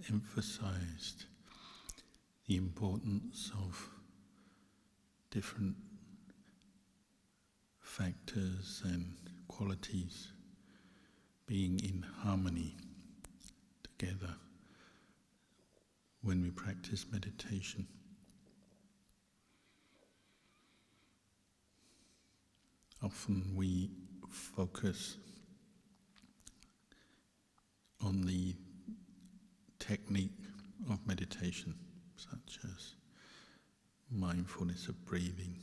emphasized the importance of different factors and qualities being in harmony together when we practice meditation. Often we focus on the technique of meditation, such as mindfulness of breathing,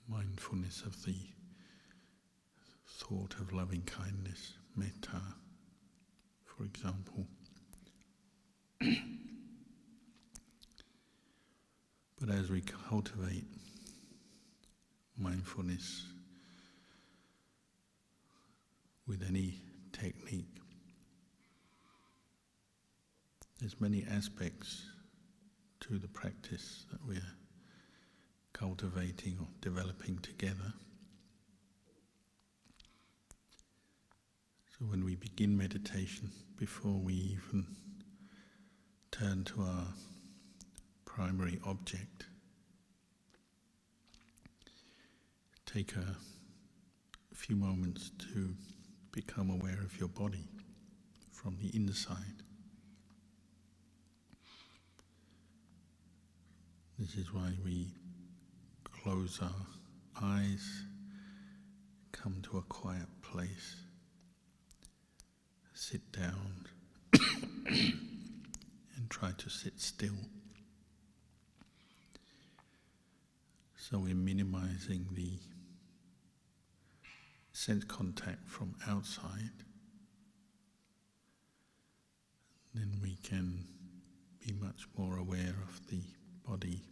or mindfulness of the thought of loving kindness, metta, for example. But as we cultivate mindfulness with any technique, there's many aspects to the practice that we're cultivating or developing together. So when we begin meditation, before we even turn to our primary object, take a few moments to become aware of your body from the inside. This is why we close our eyes, come to a quiet place, sit down and try to sit still. So we're minimizing the sense contact from outside. Then we can be much more aware of the body.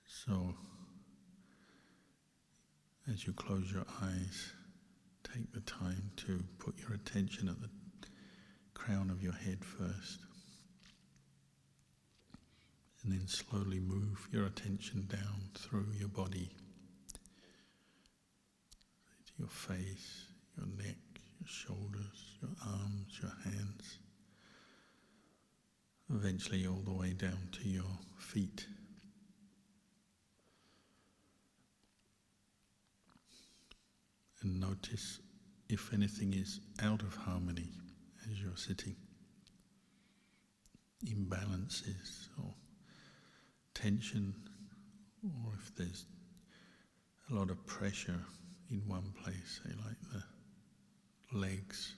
So as you close your eyes, take the time to put your attention at the crown of your head first. And then slowly move your attention down through your body, to your face, your neck, your shoulders, your arms, your hands, eventually all the way down to your feet. And notice if anything is out of harmony as you're sitting, imbalances or tension, or if there's a lot of pressure in one place, say like the legs.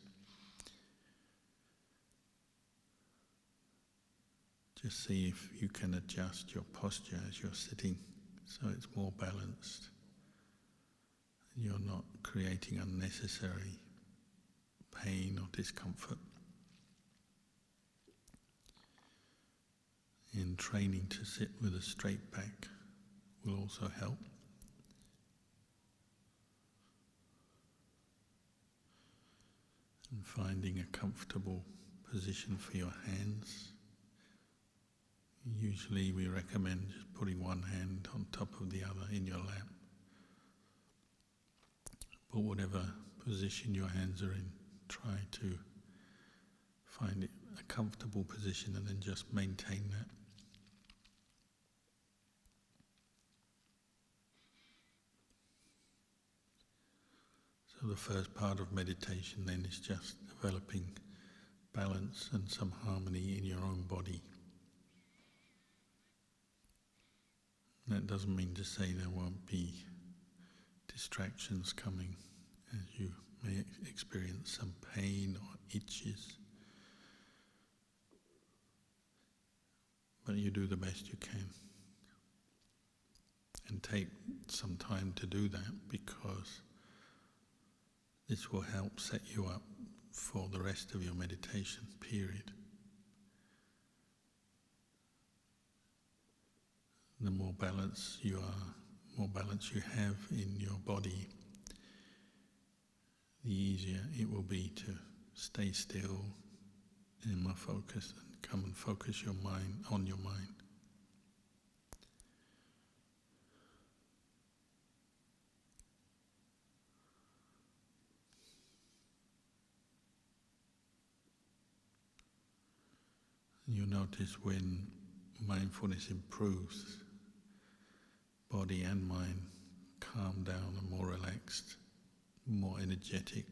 Just see if you can adjust your posture as you're sitting so it's more balanced. You're not creating unnecessary pain or discomfort. And training to sit with a straight back will also help. And finding a comfortable position for your hands. Usually we recommend just putting one hand on top of the other in your lap. But whatever position your hands are in, try to find it a comfortable position and then just maintain that. So the first part of meditation then is just developing balance and some harmony in your own body. That doesn't mean to say there won't be distractions coming as you may experience some pain or itches. But you do the best you can. And take some time to do that, because this will help set you up for the rest of your meditation period. The more balance you are, more balance you have in your body, the easier it will be to stay still and more focused and come and focus your mind on your mind. You'll notice when mindfulness improves, body and mind calm down and more relaxed, more energetic.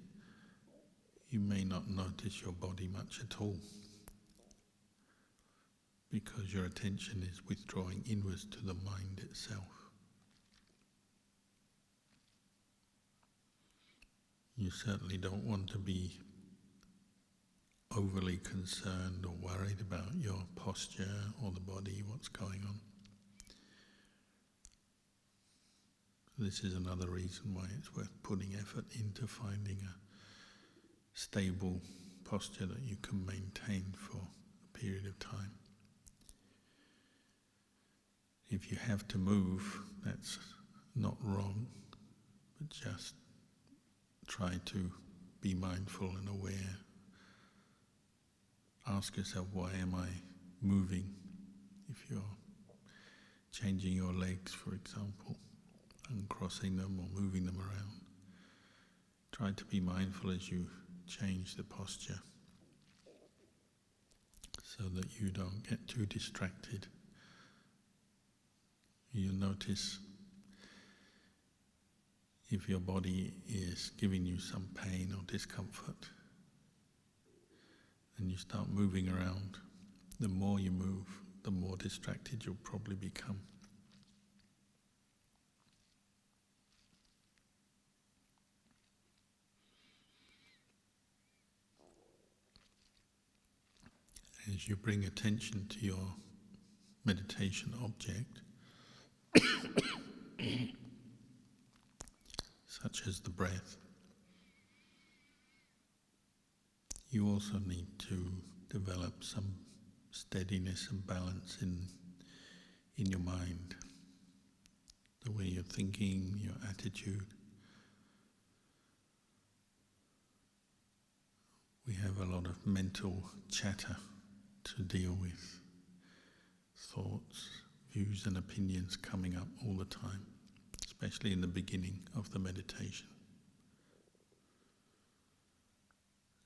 You may not notice your body much at all because your attention is withdrawing inwards to the mind itself. You certainly don't want to be overly concerned or worried about your posture or the body, what's going on. This is another reason why it's worth putting effort into finding a stable posture that you can maintain for a period of time. If you have to move, that's not wrong, but just try to be mindful and aware. Ask yourself, why am I moving? If you're changing your legs, for example, uncrossing them or moving them around, try to be mindful as you change the posture so that you don't get too distracted. You'll notice if your body is giving you some pain or discomfort, and you start moving around, the more you move, the more distracted you'll probably become. As you bring attention to your meditation object, such as the breath, you also need to develop some steadiness and balance in your mind, the way you're thinking, your attitude. We have a lot of mental chatter to deal with, thoughts, views and opinions coming up all the time, especially in the beginning of the meditation.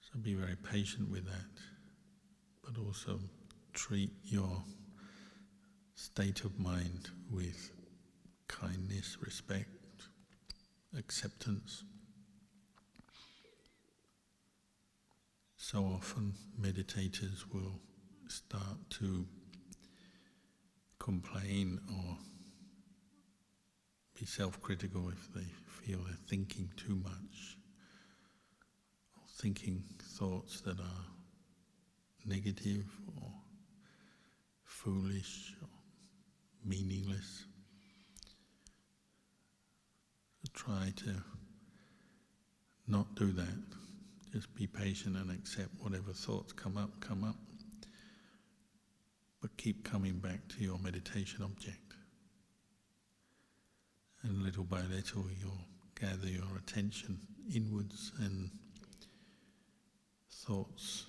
So be very patient with that, but also treat your state of mind with kindness, respect, acceptance. So often meditators will start to complain or be self-critical if they feel they're thinking too much, or thinking thoughts that are negative or foolish or meaningless. So try to not do that. Just be patient and accept whatever thoughts come up, but keep coming back to your meditation object. And little by little you'll gather your attention inwards and thoughts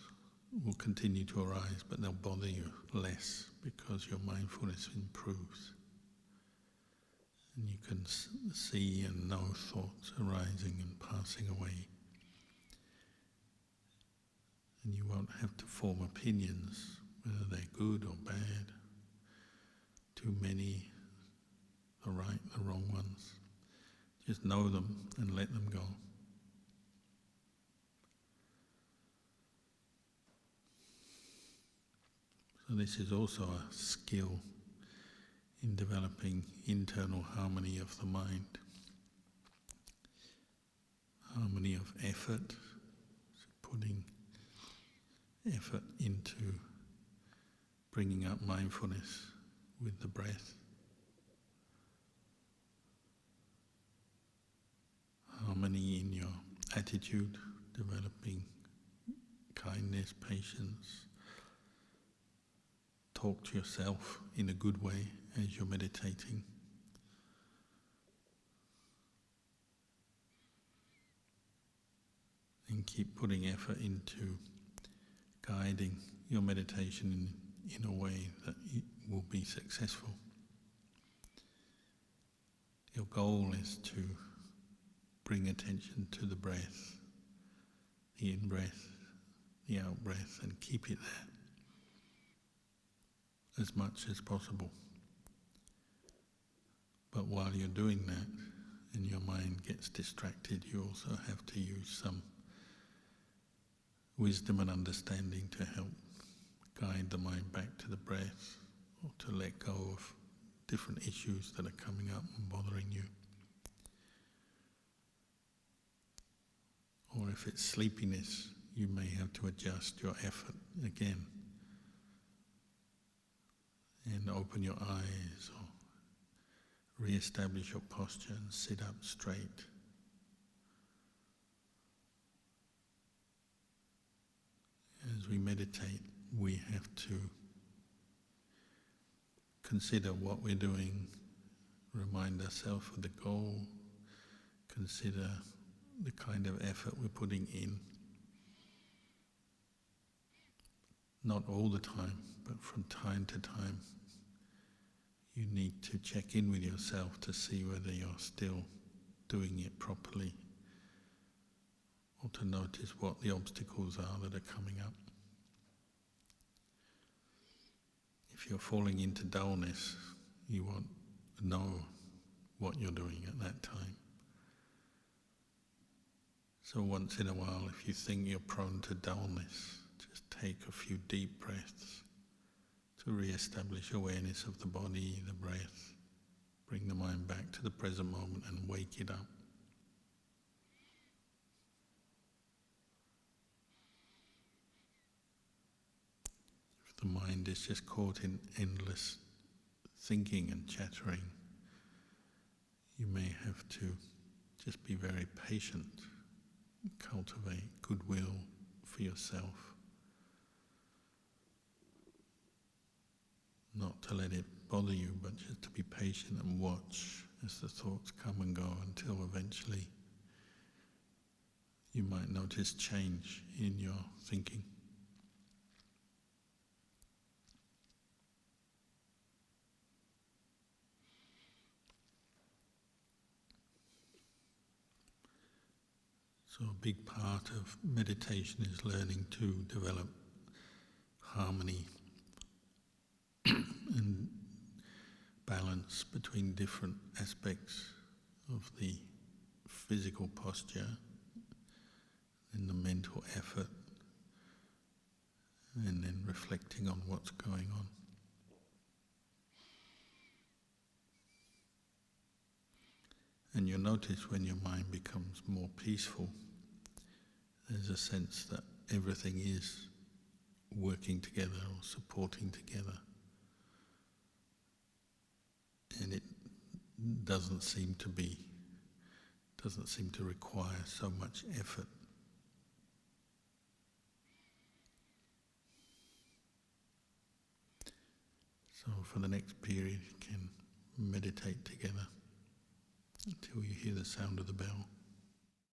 will continue to arise, but they'll bother you less because your mindfulness improves. And you can see and know thoughts arising and passing away. And you won't have to form opinions, whether they're good or bad, too many, the right, the wrong ones. Just know them and let them go. So this is also a skill in developing internal harmony of the mind, harmony of effort, so putting effort into bringing up mindfulness with the breath. Harmony in your attitude, developing kindness, patience. Talk to yourself in a good way as you're meditating. And keep putting effort into guiding your meditation in a way that it will be successful. Your goal is to bring attention to the breath, the in-breath, the out-breath, and keep it there. as much as possible. But while you're doing that, and your mind gets distracted, you also have to use some wisdom and understanding to help guide the mind back to the breath, or to let go of different issues that are coming up and bothering you. Or if it's sleepiness, you may have to adjust your effort again and open your eyes, or re-establish your posture and sit up straight. As we meditate, we have to consider what we're doing, remind ourselves of the goal, consider the kind of effort we're putting in. Not all the time, but from time to time, you need to check in with yourself to see whether you're still doing it properly, or to notice what the obstacles are that are coming up. If you're falling into dullness, you won't know what you're doing at that time. So once in a while, if you think you're prone to dullness, just take a few deep breaths to re-establish awareness of the body, the breath. Bring the mind back to the present moment and wake it up. If the mind is just caught in endless thinking and chattering, you may have to just be very patient, cultivate goodwill for yourself, not to let it bother you, but just to be patient and watch as the thoughts come and go until eventually you might notice change in your thinking. So a big part of meditation is learning to develop harmony and balance between different aspects of the physical posture and the mental effort, and then reflecting on what's going on. And you'll notice when your mind becomes more peaceful, there's a sense that everything is working together or supporting together. And it doesn't seem to require so much effort. So for the next period, you can meditate together until you hear the sound of the bell.